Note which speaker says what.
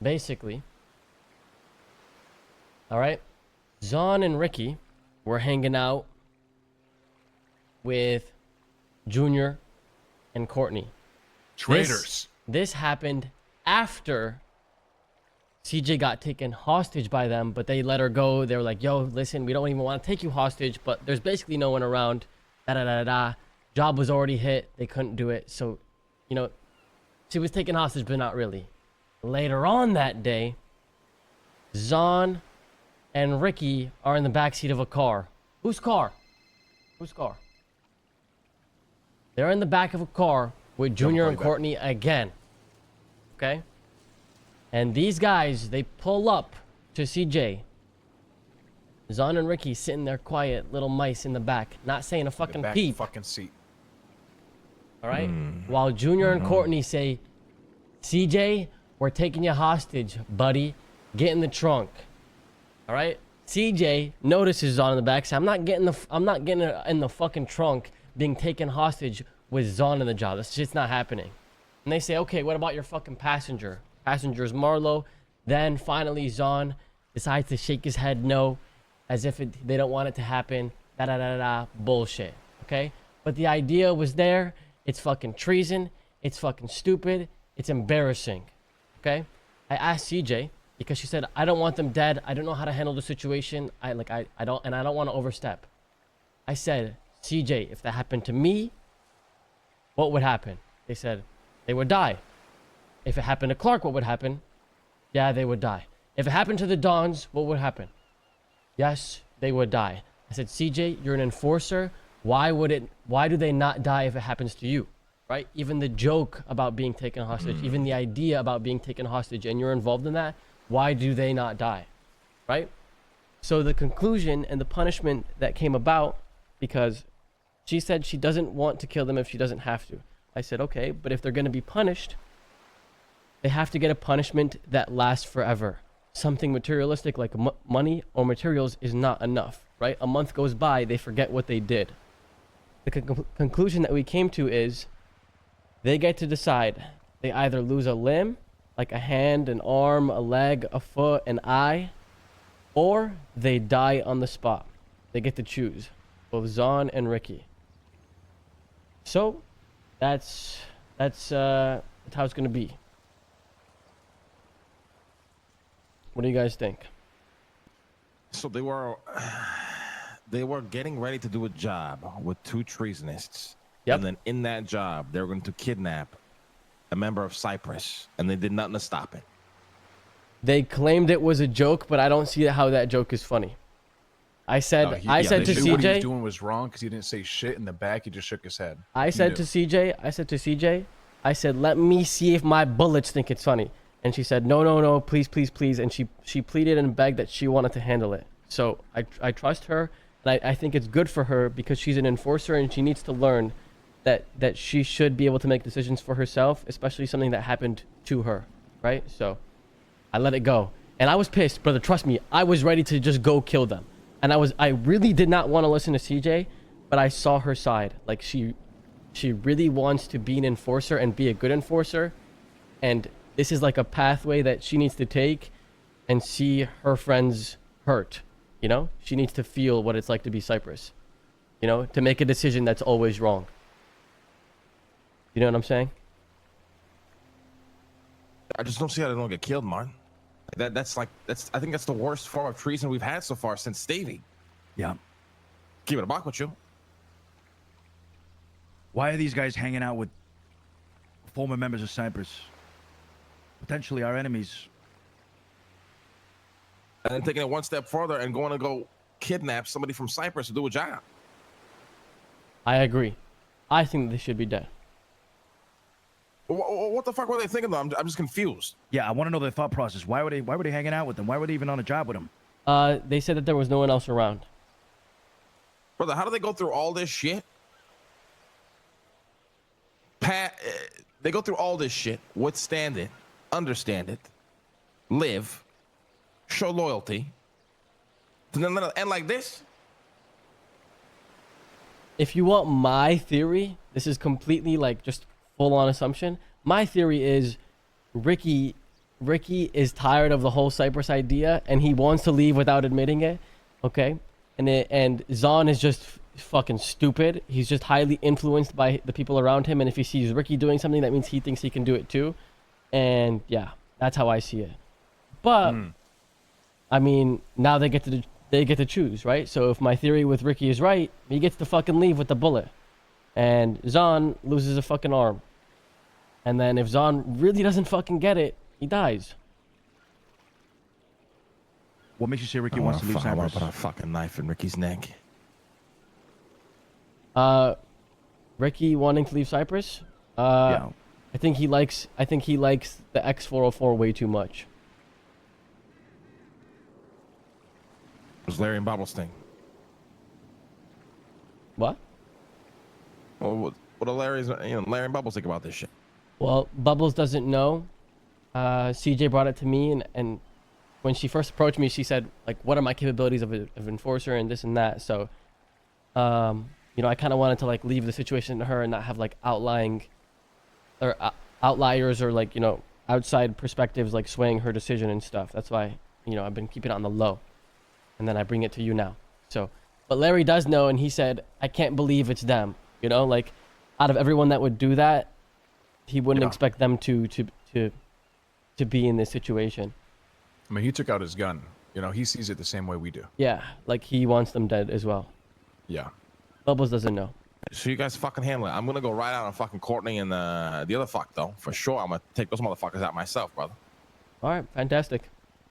Speaker 1: basically, all right, Zahn and Ricky were hanging out with Junior and Courtney.
Speaker 2: Traitors.
Speaker 1: This happened after CJ got taken hostage by them, but they let her go. They were like, yo, listen, we don't even want to take you hostage, but there's basically no one around. Da-da-da-da. Job was already hit. They couldn't do it. So, you know, she was taken hostage, but not really. Later on that day, Zahn and Ricky are in the backseat of a car. Whose car? Whose car? They're in the back of a car with Junior and Courtney again. Okay? And these guys, they pull up to CJ. Zahn and Ricky sitting there quiet, little mice in the back, not saying a fucking peep.
Speaker 2: Fucking seat.
Speaker 1: All right? While Junior and Courtney say, CJ, we're taking you hostage, buddy. Get in the trunk. All right? CJ notices Zahn in the back. Says, I'm not getting in the fucking trunk being taken hostage with Zahn in the job. That's just not happening. And they say, okay, what about your fucking passenger? Passenger is Marlo. Then finally Zahn decides to shake his head no, as if they don't want it to happen. Da-da-da-da, bullshit. Okay? But the idea was there. It's fucking treason. It's fucking stupid. It's embarrassing. Okay? I asked CJ because she said, I don't want them dead. I don't know how to handle the situation. I don't want to overstep. I said, CJ, if that happened to me, what would happen? They said, they would die. If it happened to Clark, what would happen? Yeah, they would die. If it happened to the Dons, what would happen? Yes, they would die. I said, CJ, you're an enforcer. Why do they not die if it happens to you? Right? Even the joke about being taken hostage, even the idea about being taken hostage, and you're involved in that, why do they not die? Right? So the conclusion and the punishment that came about, because she said she doesn't want to kill them if she doesn't have to. I said, okay, but if they're going to be punished, they have to get a punishment that lasts forever. Something materialistic like money or materials is not enough, right? A month goes by, they forget what they did. The conclusion that we came to is they get to decide. They either lose a limb, like a hand, an arm, a leg, a foot, an eye, or they die on the spot. They get to choose, both Zahn and Ricky. So that's how it's gonna be. What do you guys think?
Speaker 3: So they were getting ready to do a job with two treasonists.
Speaker 1: Yep.
Speaker 3: And then in that job, they were going to kidnap a member of Cypress, and they did nothing to stop it.
Speaker 1: They claimed it was a joke, but I don't see how that joke is funny. I said to
Speaker 2: What he was
Speaker 1: CJ,
Speaker 2: doing was wrong because he didn't say shit in the back. He just shook his head.
Speaker 1: I said to CJ, let me see if my bullets think it's funny. And she said, no, please. And she pleaded and begged that she wanted to handle it. So I trust her, and I think it's good for her because she's an enforcer and she needs to learn that she should be able to make decisions for herself, especially something that happened to her, right? So I let it go. And I was pissed, brother. Trust me, I was ready to just go kill them. And I really did not want to listen to CJ, but I saw her side. Like she really wants to be an enforcer and be a good enforcer. And this is like a pathway that she needs to take and see her friends hurt. You know, she needs to feel what it's like to be Cypress, you know, to make a decision that's always wrong. You know what I'm saying?
Speaker 3: I just don't see how they don't get killed, Martin. I think that's the worst form of treason we've had so far since Stevie.
Speaker 4: Yeah.
Speaker 3: Keep it a buck with you.
Speaker 4: Why are these guys hanging out with former members of Cypress? Potentially our enemies.
Speaker 3: And then taking it one step further and going to go kidnap somebody from Cypress to do a job.
Speaker 1: I agree. I think they should be dead.
Speaker 3: What the fuck were they thinking, though? I'm just confused.
Speaker 4: Yeah, I want to know their thought process. Why were they hanging out with them? Why were they even on a job with them?
Speaker 1: They said that there was no one else around.
Speaker 3: Brother, how do they go through all this shit? They go through all this shit, withstand it, understand it, live, show loyalty, and then let it end like this?
Speaker 1: If you want my theory, this is completely like just full-on assumption. My theory is Ricky Ricky is tired of the whole Cypress idea, and he wants to leave without admitting it. Okay, and Zahn is just fucking stupid. He's just highly influenced by the people around him, and if he sees Ricky doing something, that means he thinks he can do it too. And yeah, that's how I see it. But I mean, now they get to choose, right? So if my theory with Ricky is right, he gets to fucking leave with the bullet, and Zahn loses a fucking arm. And then if Zahn really doesn't fucking get it, he dies.
Speaker 4: What makes you say Ricky wants to leave
Speaker 3: I want
Speaker 4: Cypress?
Speaker 3: to put a fucking knife in Ricky's neck.
Speaker 1: Ricky wanting to leave Cypress?
Speaker 4: Yeah.
Speaker 1: I think he likes the X404 way too much.
Speaker 3: It was Larry and Bubbles thing.
Speaker 1: What?
Speaker 3: Well, what do Larry and Bubbles think about this shit?
Speaker 1: Well, Bubbles doesn't know. CJ brought it to me, and when she first approached me, she said, like, what are my capabilities of enforcer and this and that. So, you know, I kind of wanted to like leave the situation to her and not have like outliers or like, you know, outside perspectives like swaying her decision and stuff. That's why, you know, I've been keeping it on the low, and then I bring it to you now. So, but Larry does know, and he said, I can't believe it's them. You know, like out of everyone that would do that, he wouldn't expect them to be in this situation.
Speaker 2: I mean, he took out his gun. You know, he sees it the same way we do.
Speaker 1: Yeah, like he wants them dead as well.
Speaker 2: Yeah.
Speaker 1: Bubbles doesn't know.
Speaker 3: So you guys fucking handle it. I'm gonna go right out on fucking Courtney and the other fuck though. For sure, I'm gonna take those motherfuckers out myself, brother.
Speaker 1: All right, fantastic.